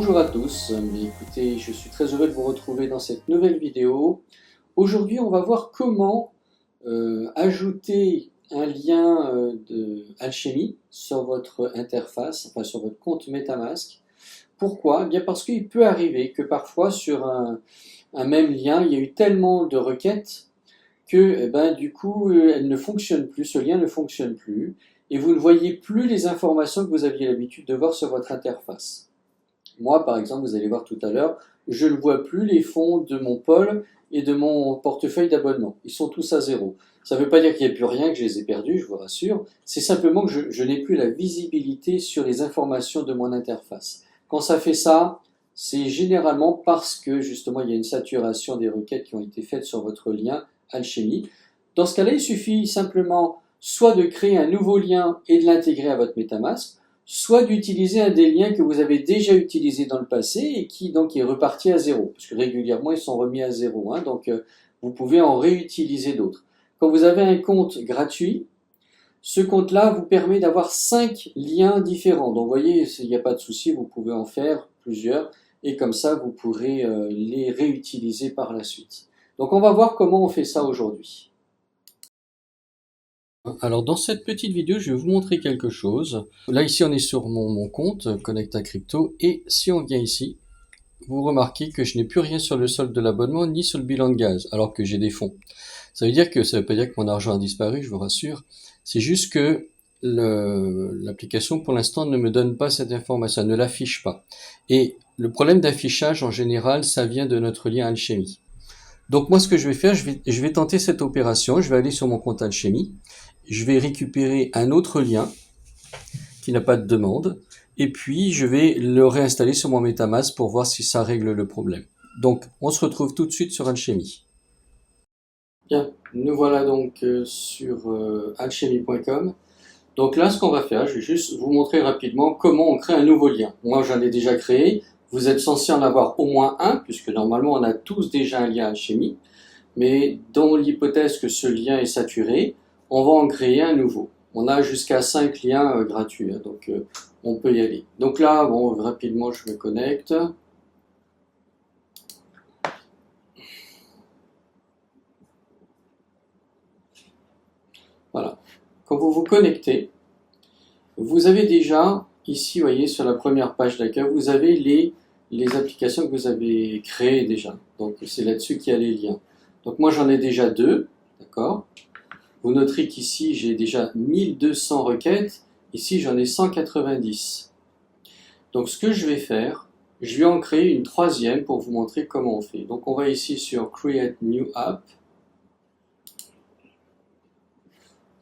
Bonjour à tous, écoutez, je suis très heureux de vous retrouver dans cette nouvelle vidéo. Aujourd'hui, on va voir comment ajouter un lien de Alchemy sur votre interface, enfin sur votre compte MetaMask. Pourquoi? Eh bien parce qu'il peut arriver que parfois sur un même lien, il y a eu tellement de requêtes que du coup, elle ne fonctionne plus, ce lien ne fonctionne plus, et vous ne voyez plus les informations que vous aviez l'habitude de voir sur votre interface. Moi, par exemple, vous allez voir tout à l'heure, je ne vois plus les fonds de mon pôle et de mon portefeuille d'abonnement. Ils sont tous à zéro. Ça ne veut pas dire qu'il n'y a plus rien, que je les ai perdus, je vous rassure. C'est simplement que je n'ai plus la visibilité sur les informations de mon interface. Quand ça fait ça, c'est généralement parce que justement il y a une saturation des requêtes qui ont été faites sur votre lien Alchemy. Dans ce cas-là, il suffit simplement soit de créer un nouveau lien et de l'intégrer à votre MetaMask, soit d'utiliser un des liens que vous avez déjà utilisés dans le passé et qui donc est reparti à zéro, parce que régulièrement ils sont remis à zéro, hein, donc vous pouvez en réutiliser d'autres. Quand vous avez un compte gratuit, ce compte-là vous permet d'avoir 5 liens différents, donc vous voyez, il n'y a pas de souci, vous pouvez en faire plusieurs, et comme ça vous pourrez les réutiliser par la suite. Donc on va voir comment on fait ça aujourd'hui. Alors dans cette petite vidéo, je vais vous montrer quelque chose. Là ici on est sur mon compte Connecta Crypto et si on vient ici, vous remarquez que je n'ai plus rien sur le solde de l'abonnement ni sur le bilan de gaz alors que j'ai des fonds. Ça veut pas dire que mon argent a disparu, je vous rassure. C'est juste que l'application pour l'instant ne me donne pas cette information, elle ne l'affiche pas. Et le problème d'affichage en général, ça vient de notre lien Alchemy. Donc moi ce que je vais faire, je vais tenter cette opération, je vais aller sur mon compte Alchemy, je vais récupérer un autre lien qui n'a pas de demande, et puis je vais le réinstaller sur mon MetaMask pour voir si ça règle le problème. Donc on se retrouve tout de suite sur Alchemy. Bien, nous voilà donc sur alchemy.com. Donc là ce qu'on va faire, je vais juste vous montrer rapidement comment on crée un nouveau lien. Moi j'en ai déjà créé, vous êtes censé en avoir au moins un, puisque normalement on a tous déjà un lien Alchemy, mais dans l'hypothèse que ce lien est saturé, on va en créer un nouveau. On a jusqu'à 5 liens gratuits, hein, donc on peut y aller. Donc là, bon, rapidement, je me connecte. Voilà. Quand vous vous connectez, vous avez déjà, ici, vous voyez, sur la première page d'accueil, vous avez les applications que vous avez créées déjà. Donc c'est là-dessus qu'il y a les liens. Donc moi, j'en ai déjà 2, d'accord ? Vous noterez qu'ici, j'ai déjà 1200 requêtes. Ici, j'en ai 190. Donc, ce que je vais faire, je vais en créer une troisième pour vous montrer comment on fait. Donc, on va ici sur Create New App.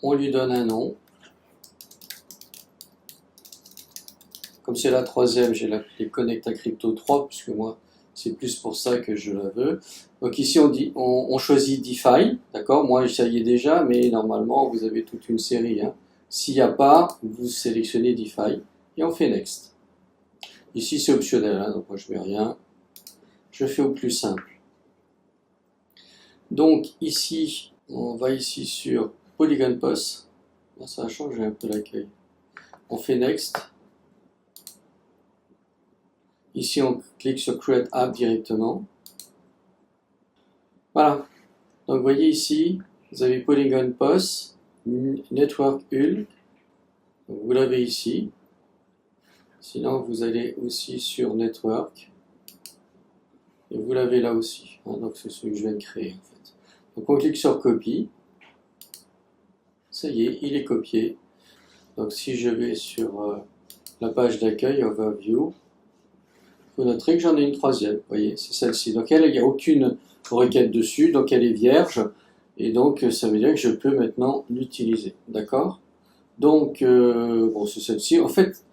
On lui donne un nom. Comme c'est la troisième, j'ai l'appelé Connecta Crypto 3, puisque moi, c'est plus pour ça que je la veux. Donc ici, on choisit DeFi, d'accord? Moi, ça y est déjà, mais normalement, vous avez toute une série. Hein. S'il n'y a pas, vous sélectionnez DeFi et on fait Next. Ici, c'est optionnel, hein, donc moi, je ne mets rien. Je fais au plus simple. Donc ici, on va ici sur Polygon POS. Là, ça a changé un peu l'accueil. On fait Next. Ici, on clique sur Create App directement. Voilà. Donc, vous voyez ici, vous avez Polygon POS, Network Hulk. Vous l'avez ici. Sinon, vous allez aussi sur Network. Et vous l'avez là aussi. Donc, c'est celui que je viens de créer, en fait. Donc, on clique sur Copy. Ça y est, il est copié. Donc, si je vais sur la page d'accueil, Overview, vous noterez que j'en ai une troisième, vous voyez, c'est celle-ci. Donc elle, il n'y a aucune requête dessus, donc elle est vierge, et donc ça veut dire que je peux maintenant l'utiliser, d'accord? Donc, bon, c'est celle-ci. En fait,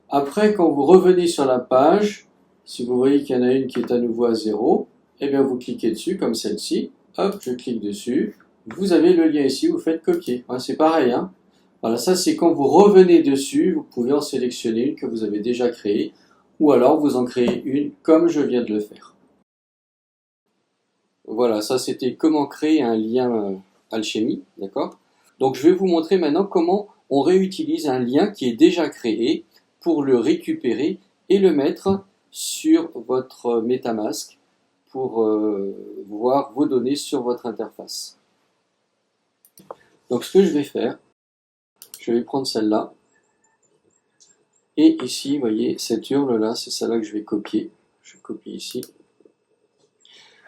après, quand vous revenez sur la page, si vous voyez qu'il y en a une qui est à nouveau à 0, eh bien vous cliquez dessus, comme celle-ci, hop, je clique dessus, vous avez le lien ici, vous faites copier. Hein, c'est pareil, hein? Voilà, ça c'est quand vous revenez dessus, vous pouvez en sélectionner une que vous avez déjà créée, ou alors vous en créez une comme je viens de le faire. Voilà, ça c'était comment créer un lien Alchemy, d'accord? Donc je vais vous montrer maintenant comment on réutilise un lien qui est déjà créé pour le récupérer et le mettre sur votre MetaMask pour voir vos données sur votre interface. Donc ce que je vais faire, je vais prendre celle-là. Et ici, vous voyez, cette URL-là, c'est celle-là que je vais copier. Je copie ici.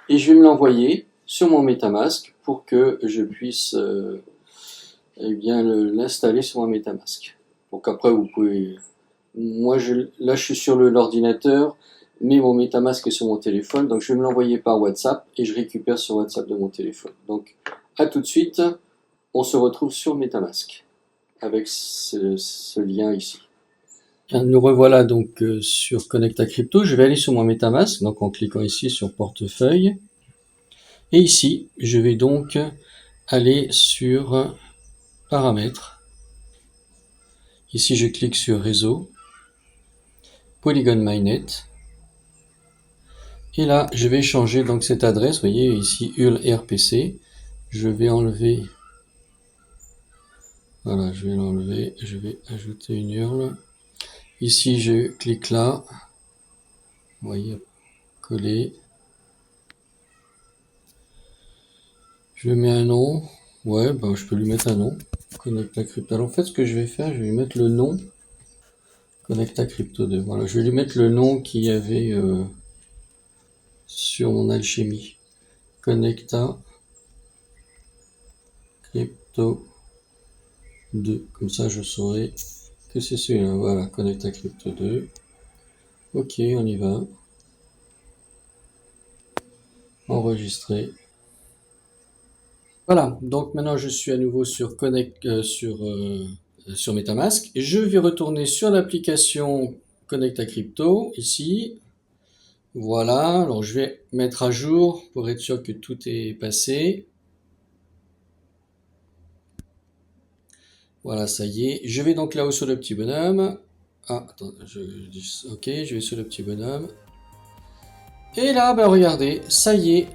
Et je vais me l'envoyer sur mon MetaMask pour que je puisse eh bien l'installer sur mon MetaMask. Donc après, vous pouvez... Moi, là, je suis sur l'ordinateur, mais mon MetaMask est sur mon téléphone. Donc, je vais me l'envoyer par WhatsApp et je récupère sur WhatsApp de mon téléphone. Donc, à tout de suite. On se retrouve sur MetaMask avec ce lien ici. Nous revoilà donc sur Connect à Crypto. Je vais aller sur mon MetaMask, donc en cliquant ici sur Portefeuille. Et ici, je vais donc aller sur Paramètres. Ici, je clique sur Réseau, Polygon Mainnet. Et là, je vais changer donc cette adresse. Vous voyez ici URL RPC. Je vais enlever. Voilà, je vais l'enlever. Je vais ajouter une URL. Ici, je clique là. Vous voyez, coller. Je mets un nom. Ouais, ben, je peux lui mettre un nom. Connect à Crypto. Alors, en fait, ce que je vais faire, je vais lui mettre le nom. Connect à Crypto 2. Voilà, je vais lui mettre le nom qu'il y avait sur mon Alchemy. Connect à Crypto 2. Comme ça, je saurai que c'est celui-là. Voilà, Connect à Crypto 2. Ok, on y va. Enregistrer. Voilà, donc maintenant je suis à nouveau sur sur MetaMask. Je vais retourner sur l'application Connect à Crypto, ici. Voilà, alors je vais mettre à jour pour être sûr que tout est passé. Voilà, ça y est. Je vais donc là-haut sur le petit bonhomme. Ah, attends, ok, je vais sur le petit bonhomme. Et là, ben regardez, ça y est,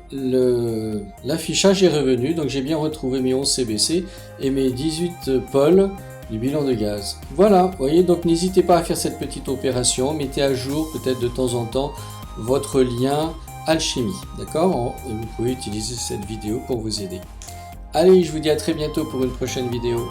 l'affichage est revenu, donc j'ai bien retrouvé mes 11 CBC et mes 18 pôles du bilan de gaz. Voilà, vous voyez, donc n'hésitez pas à faire cette petite opération, mettez à jour peut-être de temps en temps votre lien Alchemy, d'accord? Vous pouvez utiliser cette vidéo pour vous aider. Allez, je vous dis à très bientôt pour une prochaine vidéo.